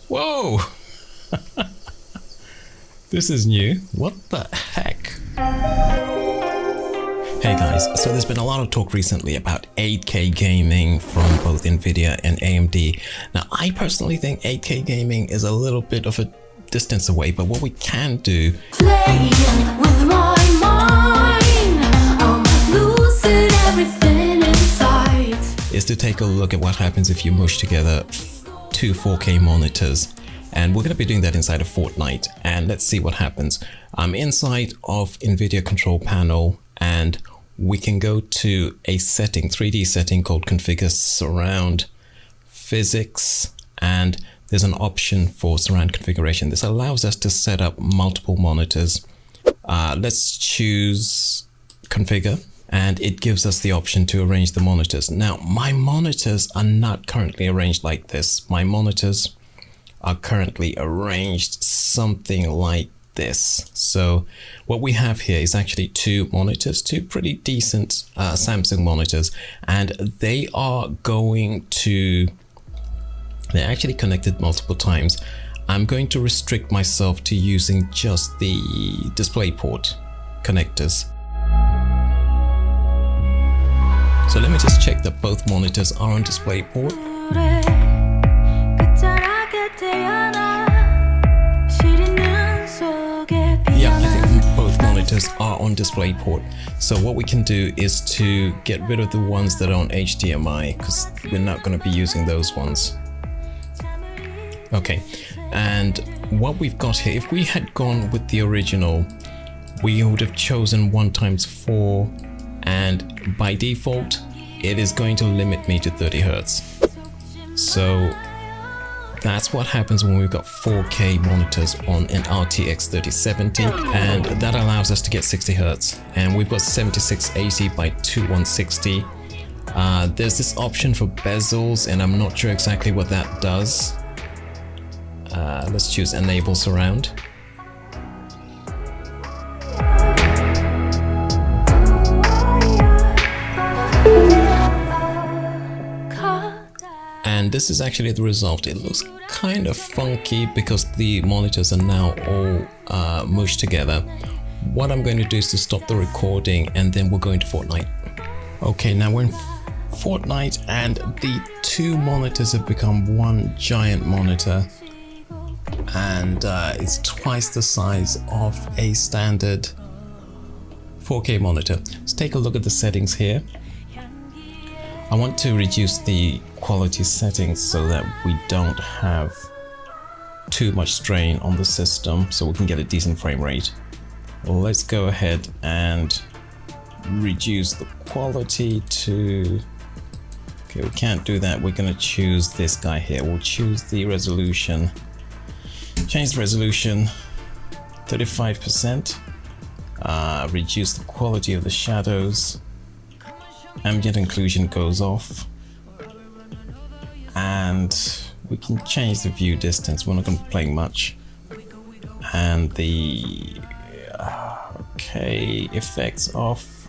Whoa! This is new. What the heck? Hey guys, so there's been a lot of talk recently about 8K gaming from both Nvidia and AMD. Now, I personally think 8K gaming is a little bit of a distance away, but what we can do Playing with my mind, I'm losing everything inside. is to take a look at what happens if you mush together two 4K monitors. And we're going to be doing that inside of Fortnite, and let's see what happens. I'm inside of Nvidia control panel, and we can go to a setting, 3D setting called Configure Surround Physics, and there's an option for surround configuration. This allows us to set up multiple monitors. Let's choose Configure, and it gives us the option to arrange the monitors. Now, my monitors are not currently arranged like this. My monitors are currently arranged something like this. So what we have here is actually two monitors, two pretty decent Samsung monitors, and they are they're actually connected multiple times. I'm going to restrict myself to using just the DisplayPort connectors. So let me just check that both monitors are on DisplayPort. Yeah, I think both monitors are on DisplayPort. So what we can do is to get rid of the ones that are on HDMI, because we're not going to be using those ones. Okay, and what we've got here, if we had gone with the original, we would have chosen 1x4, and by default, it is going to limit me to 30 Hertz. So that's what happens when we've got 4K monitors on an RTX 3070, and that allows us to get 60 Hertz. And we've got 7680 by 2160. There's this option for bezels, and I'm not sure exactly what that does. Let's choose Enable Surround. And this is actually the result. It looks kind of funky because the monitors are now all mushed together. What I'm going to do is to stop the recording, and then we're going to Fortnite. Okay, now we're in Fortnite, and the two monitors have become one giant monitor, and it's twice the size of a standard 4K monitor. Let's take a look at the settings here. I want to reduce the quality settings so that we don't have too much strain on the system, so we can get a decent frame rate. Let's go ahead and reduce the quality to... Okay, we can't do that. We're going to choose this guy here. We'll choose the resolution. Change the resolution 35%. Reduce the quality of the shadows. Ambient occlusion goes off, and we can change the view distance. We're not going to be playing much. And the okay, effects off.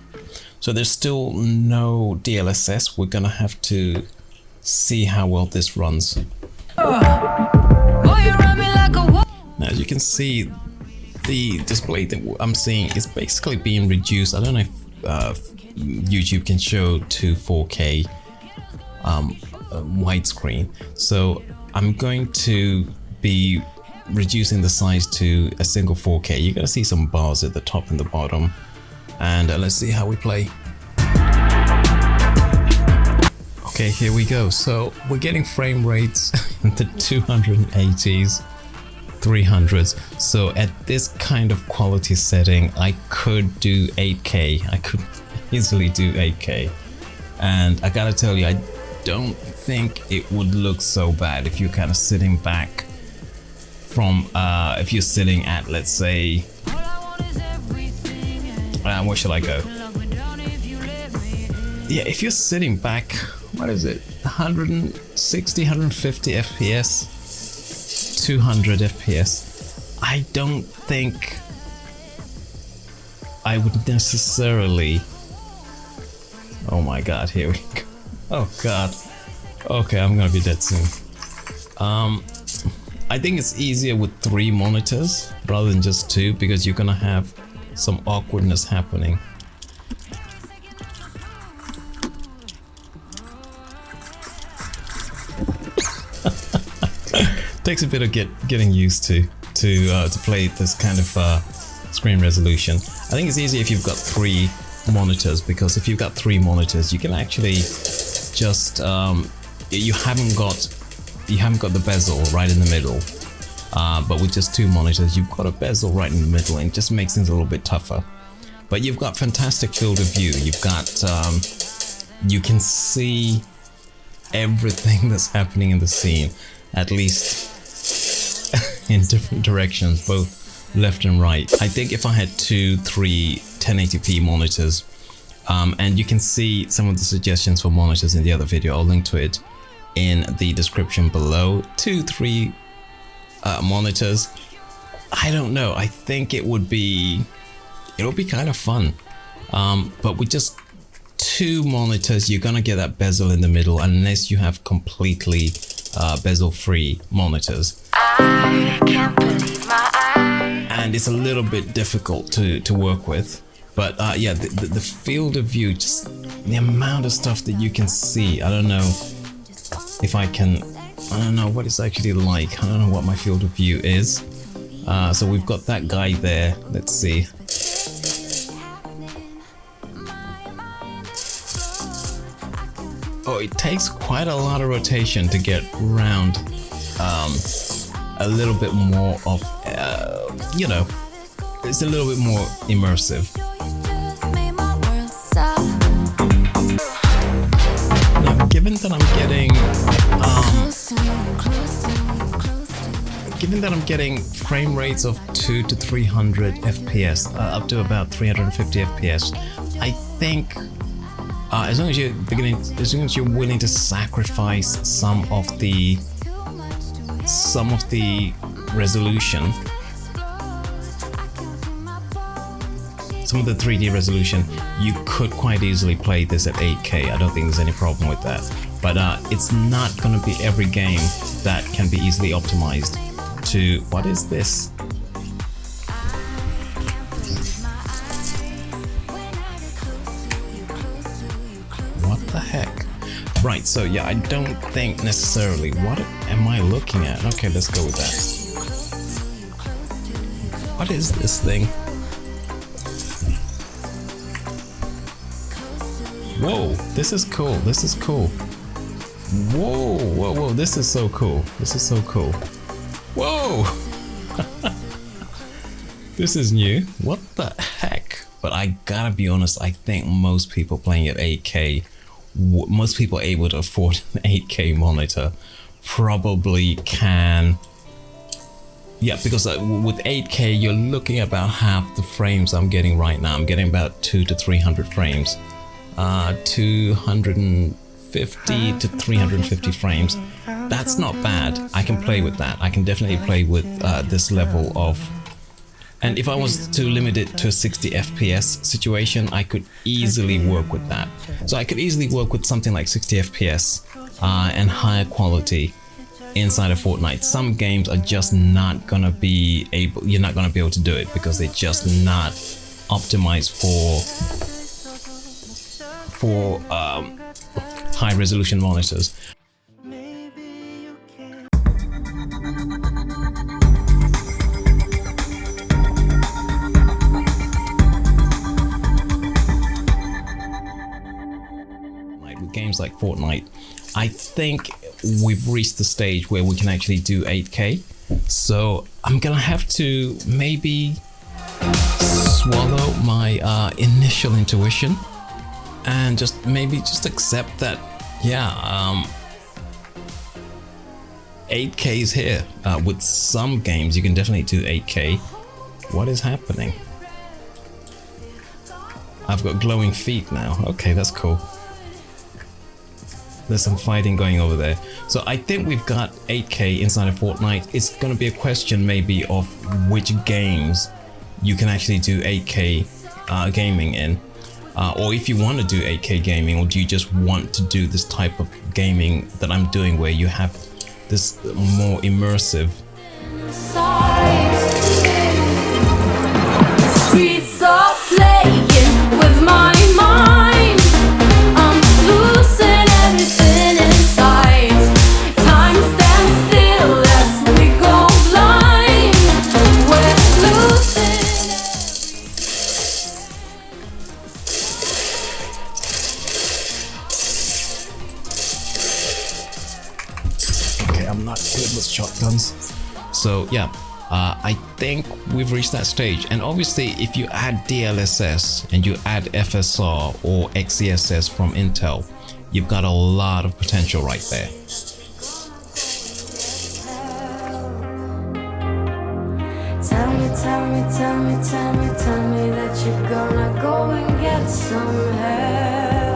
So there's still no DLSS. We're going to have to see how well this runs. Now, as you can see, the display that I'm seeing is basically being reduced. I don't know if YouTube can show to 4K widescreen, so I'm going to be reducing the size to a single 4K. You're gonna see some bars at the top and the bottom, and let's see how we play. Okay, here we go. So we're getting frame rates in the 280s, 300s. So at this kind of quality setting, I could do 8K. I could easily do 8K, and I gotta tell you, I don't think it would look so bad if you're kind of sitting back from if you're sitting at, let's say, where should I go? Yeah, if you're sitting back, what is it, 160, 150 FPS, 200 FPS, I don't think I would necessarily... Oh my god, here we go. Oh god. Okay, I'm gonna be dead soon. I think it's easier with 3 monitors rather than just 2 because you're gonna have some awkwardness happening. Takes a bit of getting used to play this kind of screen resolution. I think it's easier if you've got 3 monitors, because if you've got 3 monitors, you can actually just you haven't got the bezel right in the middle. But with just 2 monitors, you've got a bezel right in the middle, and it just makes things a little bit tougher. But you've got fantastic field of view. You've got you can see everything that's happening in the scene, at least in different directions, both left and right. I think if I had 2, 3 1080p monitors, and you can see some of the suggestions for monitors in the other video, I'll link to it in the description below. 2, 3 monitors, I don't know, I think it would be kind of fun, but with just 2 monitors, you're gonna get that bezel in the middle unless you have completely bezel-free monitors. I can't believe my eyes. And it's a little bit difficult to work with, but yeah, the field of view, just the amount of stuff that you can see, I don't know if I don't know what it's actually like. I don't know what my field of view is. So we've got that guy there, let's see. Oh, it takes quite a lot of rotation to get around a little bit more of, you know, it's a little bit more immersive. Now, given that I'm getting frame rates of 200 to 300 FPS, up to about 350 FPS, I think as long as you're willing to sacrifice some of the resolution, some of the 3D resolution, you could quite easily play this at 8K. I don't think there's any problem with that. But it's not going to be every game that can be easily optimized to. What is this? What the heck? Right, so yeah, I don't think necessarily. What am I looking at? Okay, let's go with that. What is this thing? Whoa, this is cool. This is cool. Whoa, whoa, whoa, this is so cool. This is so cool. Whoa! This is new. What the heck? But I gotta be honest, I think most people playing at 8K, most people able to afford an 8K monitor probably can. Yeah, because with 8K, you're looking at about half the frames I'm getting right now. I'm getting about 200 to 300 frames. 250 to 350 frames. That's not bad. I can play with that. I can definitely play with this level of. And if I was to limit it to a 60 FPS situation, I could easily work with that. So I could easily work with something like 60 FPS and higher quality inside of Fortnite. Some games are just not gonna be able. You're not gonna be able to do it because they're just not optimized for high resolution monitors. With games like Fortnite, I think we've reached the stage where we can actually do 8K. So I'm gonna have to maybe swallow my initial intuition and just accept that, yeah, 8K is here. With some games, you can definitely do 8K. What is happening? I've got glowing feet now. Okay, that's cool. There's some fighting going over there. So I think we've got 8K inside of Fortnite. It's going to be a question maybe of which games you can actually do 8K gaming in. Or if you want to do 8K gaming, or do you just want to do this type of gaming that I'm doing where you have this more immersive Streets are playing with my mind. I'm losing everything inside. Time stands still as we go blind. We're losing. Okay, I'm not good with shotguns. So yeah, I think we've reached that stage. And obviously, if you add DLSS and you add FSR or XeSS from Intel, you've got a lot of potential right there. Tell me that you're gonna go and get some help.